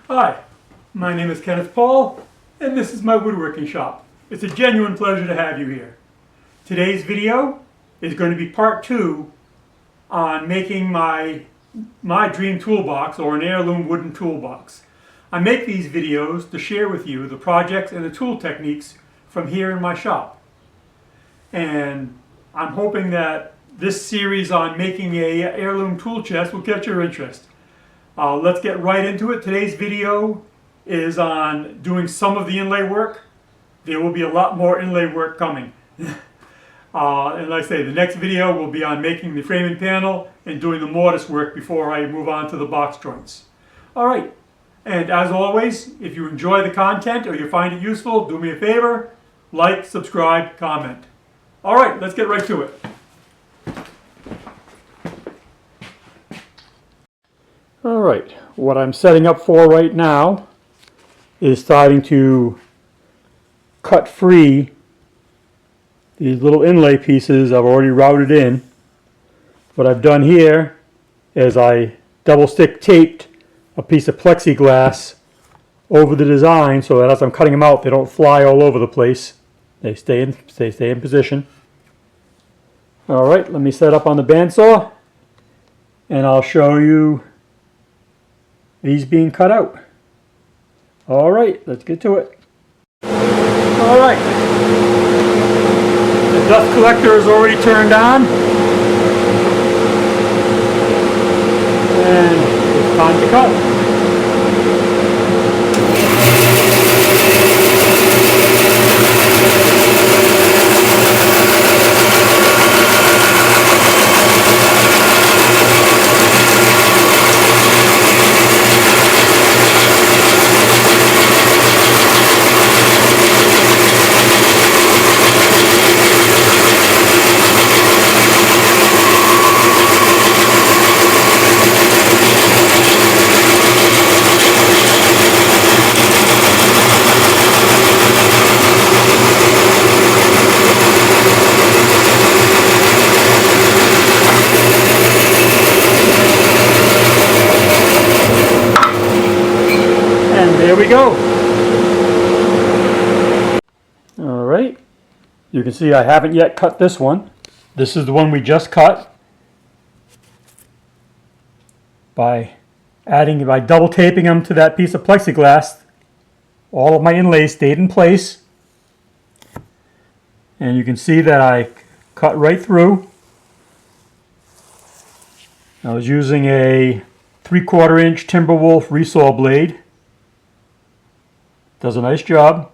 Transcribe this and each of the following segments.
Hi, my name is Kenneth Paul, and this is my woodworking shop. It's a genuine pleasure to have you here. Today's video is going to be part 2 on making my dream toolbox, or an heirloom wooden toolbox. I make these videos to share with you the projects and the tool techniques from here in my shop. And I'm hoping that this series on making a heirloom tool chest will catch your interest. Let's get right into it. Today's video is on doing some of the inlay work. There will be a lot more inlay work coming. And like I say, the next video will be on making the framing panel and doing the mortise work before I move on to the box joints. Alright, and as always, if you enjoy the content or you find it useful, do me a favor, like, subscribe, comment. Alright, let's get right to it. Alright, what I'm setting up for right now is starting to cut free these little inlay pieces I've already routed in. What I've done here is I double stick taped a piece of plexiglass over the design so that as I'm cutting them out they don't fly all over the place. They stay in position. Alright, let me set up on the bandsaw and I'll show you these being cut out. Alright, let's get to it. Alright, the dust collector is already turned on, and it's time to cut. There we go. Alright, you can see I haven't yet cut this one. This is the one we just cut by double taping them to that piece of plexiglass. All of my inlays stayed in place, and you can see that I cut right through. I was using a 3/4 inch Timberwolf resaw blade. Does a nice job.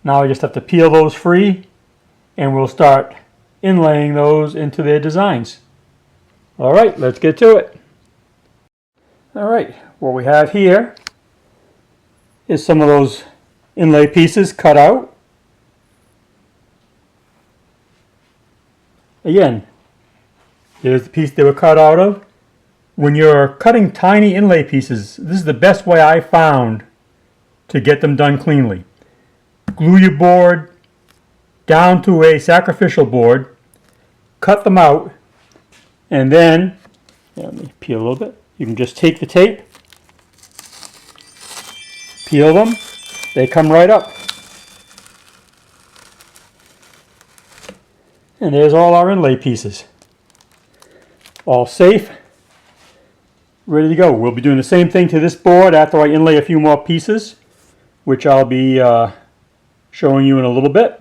Now I just have to peel those free and we'll start inlaying those into their designs. Alright, let's get to it. Alright, what we have here is some of those inlay pieces cut out. Again, here's the piece they were cut out of. When you're cutting tiny inlay pieces, this is the best way I found to get them done cleanly. Glue your board down to a sacrificial board, cut them out, and then, let me peel a little bit, you can just take the tape, peel them, they come right up. And there's all our inlay pieces. All safe, ready to go. We'll be doing the same thing to this board after I inlay a few more pieces, which I'll be showing you in a little bit.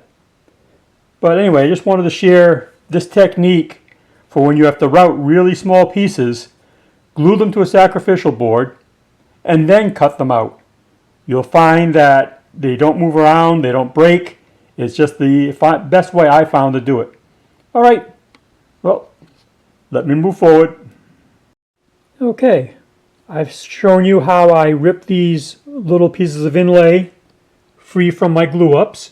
But anyway, I just wanted to share this technique for when you have to route really small pieces, glue them to a sacrificial board, and then cut them out. You'll find that they don't move around, they don't break. It's just the best way I found to do it. Alright, well, let me move forward. Okay, I've shown you how I rip these little pieces of inlay free from my glue ups.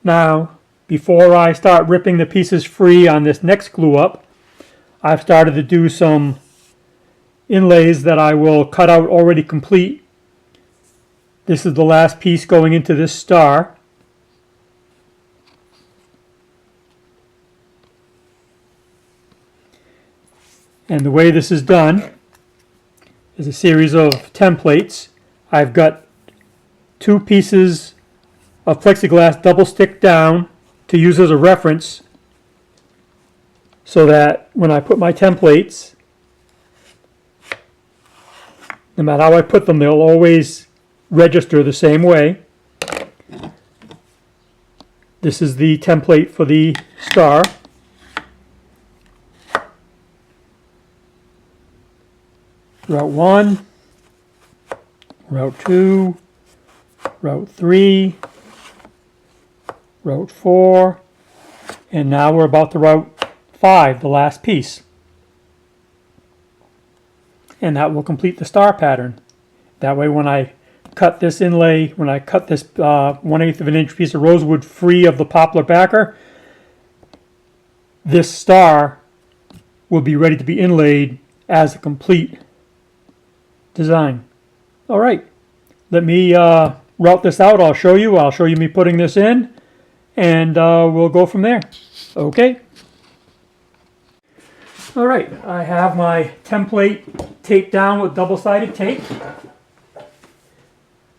Now, before I start ripping the pieces free on this next glue up, I've started to do some inlays that I will cut out already complete. This is the last piece going into this star. And the way this is done is a series of templates. I've got 2 pieces of plexiglass double stick down to use as a reference so that when I put my templates, no matter how I put them, they'll always register the same way. This is the template for the star. Route 1, Route 2, Route 3, Route 4, and now we're about to Route 5, the last piece. And that will complete the star pattern. That way when I cut this inlay, when I cut this 1/8 of an inch piece of rosewood free of the poplar backer, this star will be ready to be inlaid as a complete design. All right, let me route this out. I'll show you me putting this in, and we'll go from there. Okay. All right, I have my template taped down with double-sided tape.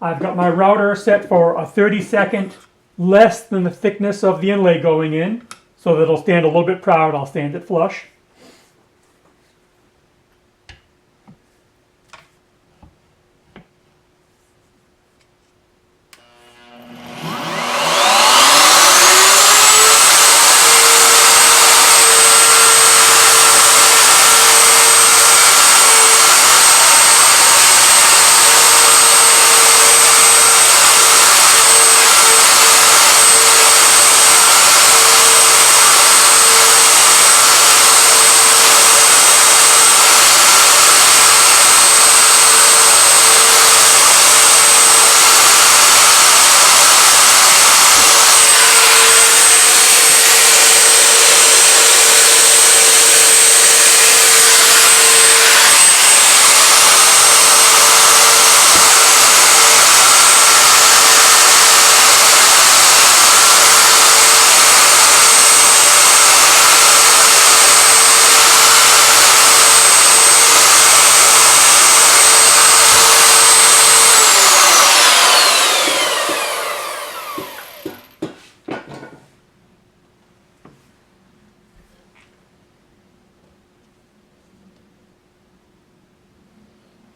I've got my router set for a 32nd less than the thickness of the inlay going in, so that it'll stand a little bit proud. I'll stand it flush.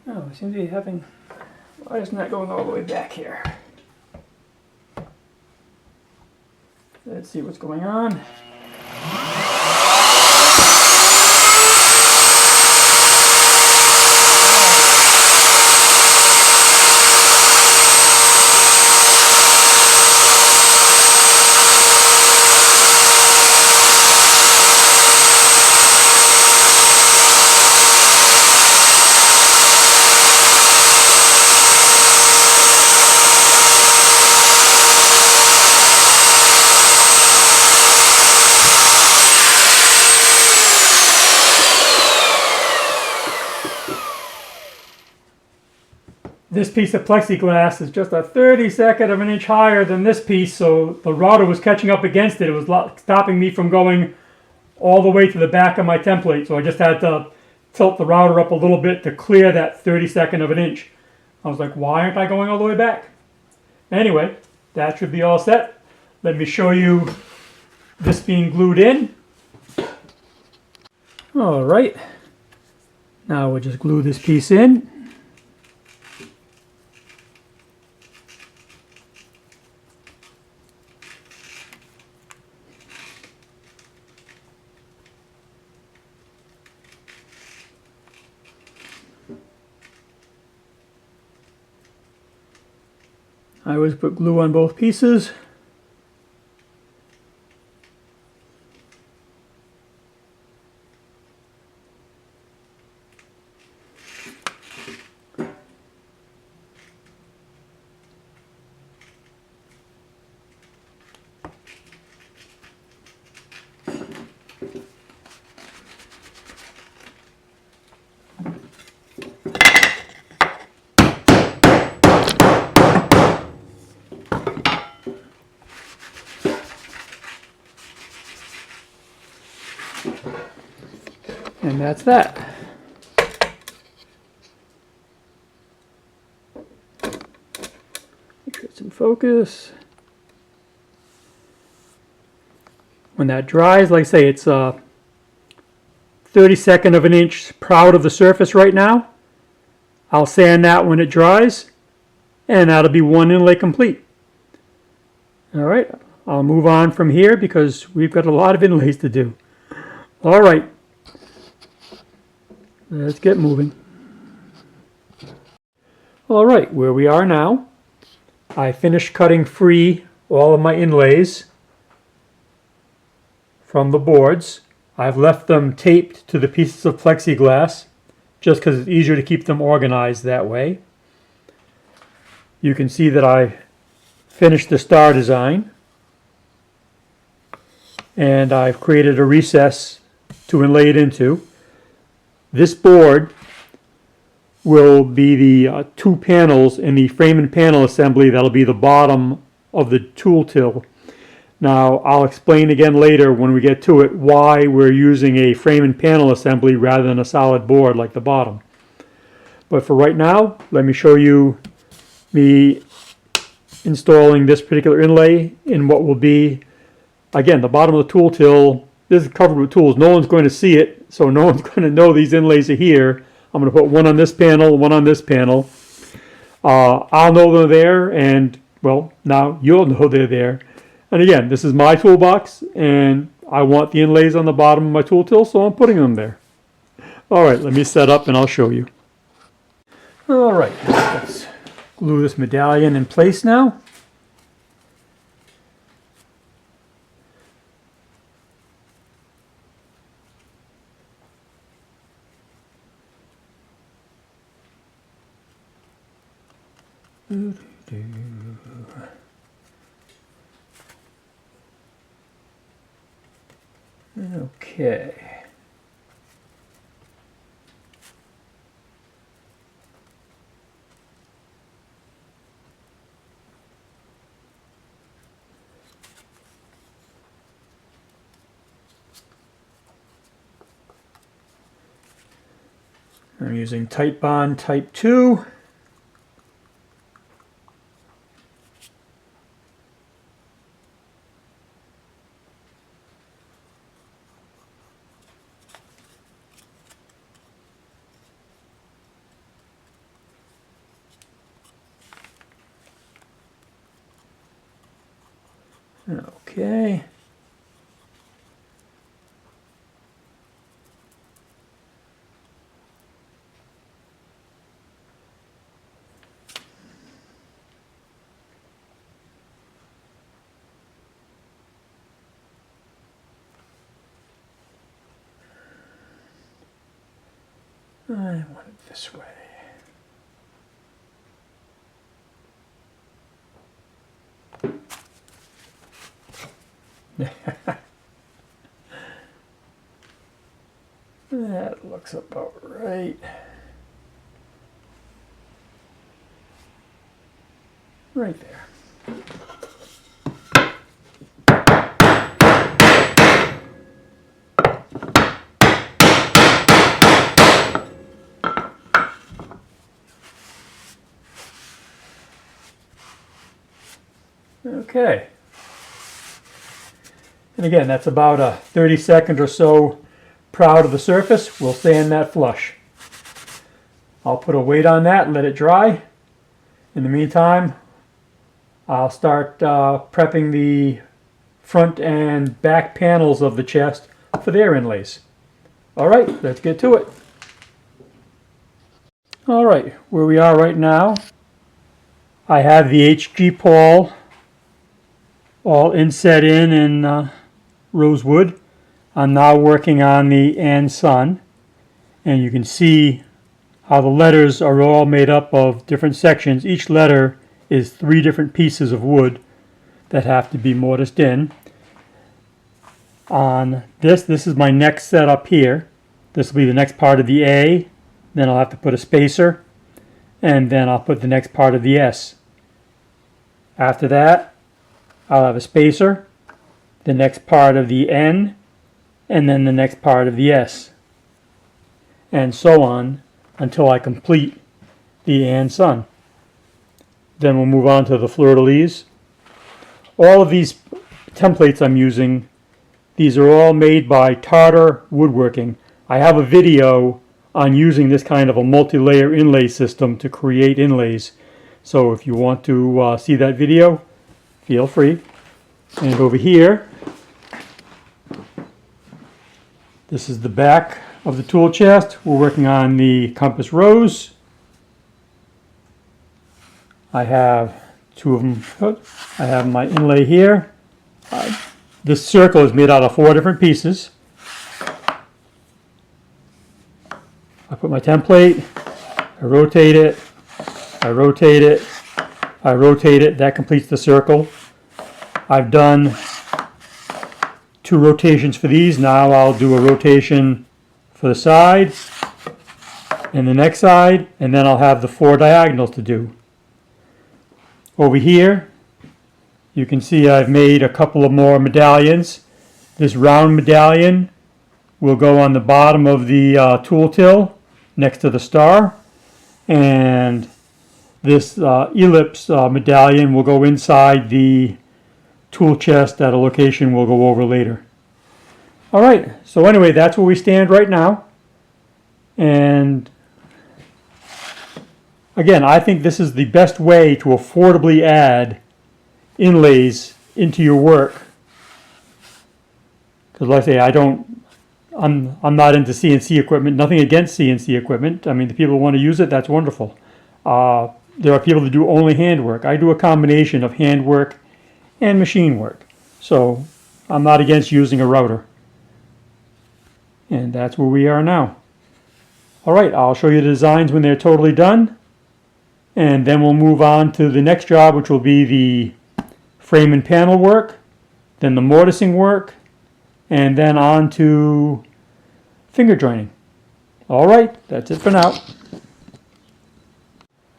Oh, I seem to be having... Why isn't that going all the way back here? Let's see what's going on. This piece of plexiglass is just a 32nd of an inch higher than this piece, so the router was catching up against it. It was stopping me from going all the way to the back of my template, so I just had to tilt the router up a little bit to clear that 32nd of an inch. I was like, why aren't I going all the way back? Anyway, that should be all set. Let me show you this being glued in. All right, now we'll just glue this piece in. I always put glue on both pieces. And that's that. focus. When that dries, like I say, it's 32nd of an inch proud of the surface right now. I'll sand that when it dries, and that'll be one inlay complete. All right, I'll move on from here because we've got a lot of inlays to do. All right, let's get moving. All right, where we are now, I finished cutting free all of my inlays from the boards. I've left them taped to the pieces of plexiglass just because it's easier to keep them organized that way. You can see that I finished the star design, and I've created a recess to inlay it into. This board will be the two panels in the frame and panel assembly that'll be the bottom of the tool till. Now, I'll explain again later when we get to it why we're using a frame and panel assembly rather than a solid board like the bottom. But for right now, let me show you me installing this particular inlay in what will be, again, the bottom of the tool till. This is covered with tools. No one's going to see it, so no one's going to know these inlays are here. I'm going to put one on this panel, one on this panel. I'll know they're there, and, well, now you'll know they're there. And again, this is my toolbox, and I want the inlays on the bottom of my tool till, so I'm putting them there. All right, let me set up and I'll show you. All right, let's glue this medallion in place now. Okay. I'm using Tight Bond Type 2. Okay. I want it this way. That looks about right. Right there. Okay. And again, that's about a 32nd or so proud of the surface. We'll sand that flush. I'll put a weight on that and let it dry. In the meantime, I'll start prepping the front and back panels of the chest for their inlays. All right, let's get to it. All right, where we are right now, I have the HG pole all inset in rosewood. I'm now working on the and sun, and you can see how the letters are all made up of different sections. Each letter is 3 different pieces of wood that have to be mortised in. On this is my next set up here. This will be the next part of the A, then I'll have to put a spacer, and then I'll put the next part of the S. After that, I'll have a spacer, the next part of the N, and then the next part of the S, and so on until I complete the and sun. Then we'll move on to the fleur-de-lis. All of these templates I'm using, these are all made by Tarter Woodworking. I have a video on using this kind of a multi-layer inlay system to create inlays. So if you want to see that video, feel free. And over here, this is the back of the tool chest. We're working on the compass rose. I have two of them. I have my inlay here. This circle is made out of 4 different pieces. I put my template, I rotate it, I rotate it, I rotate it. That completes the circle. I've done 2 rotations for these. Now I'll do a rotation for the side and the next side, and then I'll have the 4 diagonals to do. Over here, you can see I've made a couple of more medallions. This round medallion will go on the bottom of the tool till next to the star, and this ellipse medallion will go inside the tool chest at a location we'll go over later. Alright, so anyway, that's where we stand right now. And again, I think this is the best way to affordably add inlays into your work. Because like I say, I'm not into CNC equipment. Nothing against CNC equipment. I mean, the people who want to use it, that's wonderful. There are people that do only handwork. I do a combination of handwork and machine work. So I'm not against using a router. And that's where we are now. Alright, I'll show you the designs when they're totally done. And then we'll move on to the next job, which will be the frame and panel work, then the mortising work, and then on to finger joining. Alright, that's it for now.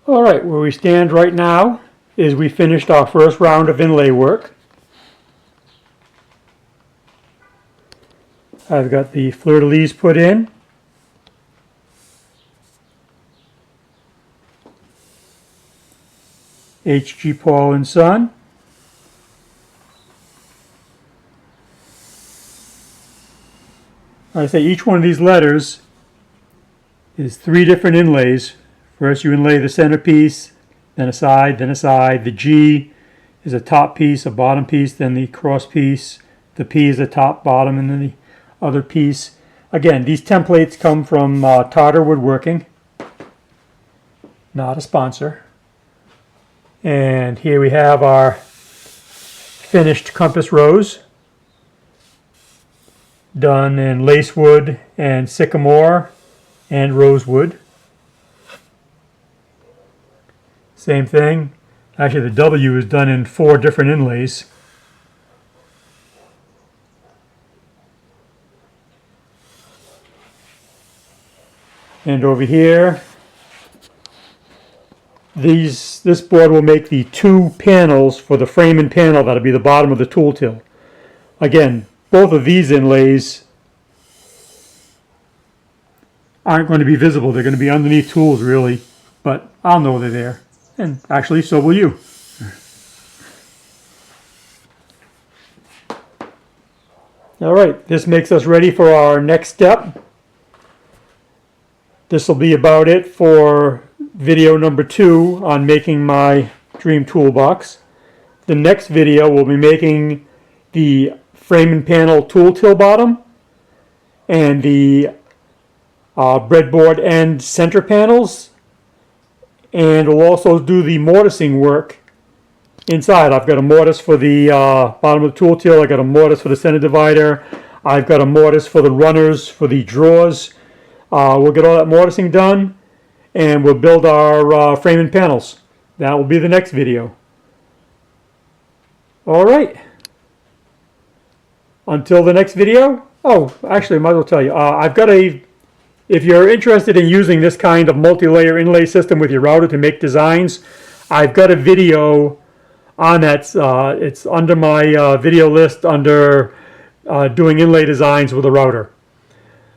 Alright, where we stand right now is we finished our first round of inlay work. I've got the fleur-de-lis put in. H.G. Paul and Son. I say each one of these letters is 3 different inlays. First you inlay the centerpiece, then a side, then a side. The G is a top piece, a bottom piece, then the cross piece. The P is a top, bottom, and then the other piece. Again, these templates come from Tarter Woodworking, not a sponsor. And here we have our finished compass rose, done in lacewood and sycamore and rosewood. Same thing. Actually, the W is done in 4 different inlays. And over here, this board will make the 2 panels for the frame and panel. That'll be the bottom of the tool till. Again, both of these inlays aren't going to be visible. They're going to be underneath tools, really, but I'll know they're there. And actually, so will you. Alright, this makes us ready for our next step. This will be about it for video number 2 on making my dream toolbox. The next video will be making the frame and panel tool till bottom and the breadboard end center panels, and we'll also do the mortising work inside. I've got a mortise for the bottom of the tool till. I've got a mortise for the center divider. I've got a mortise for the runners for the drawers. We'll get all that mortising done, and we'll build our frame and panels. That will be the next video. Alright. Until the next video. Oh, actually, I might as well tell you. I've got if you're interested in using this kind of multi-layer inlay system with your router to make designs, I've got a video on that. It's under my video list under doing inlay designs with a router.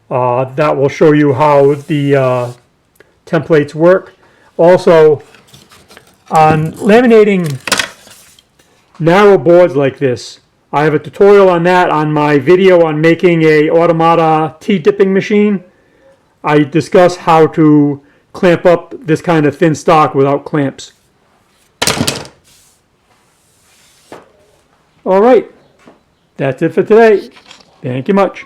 That will show you how the templates work. Also, On laminating narrow boards like this, I have a tutorial on that on my video on making a automata tea dipping machine. I discuss how to clamp up this kind of thin stock without clamps. All right, that's it for today. Thank you much.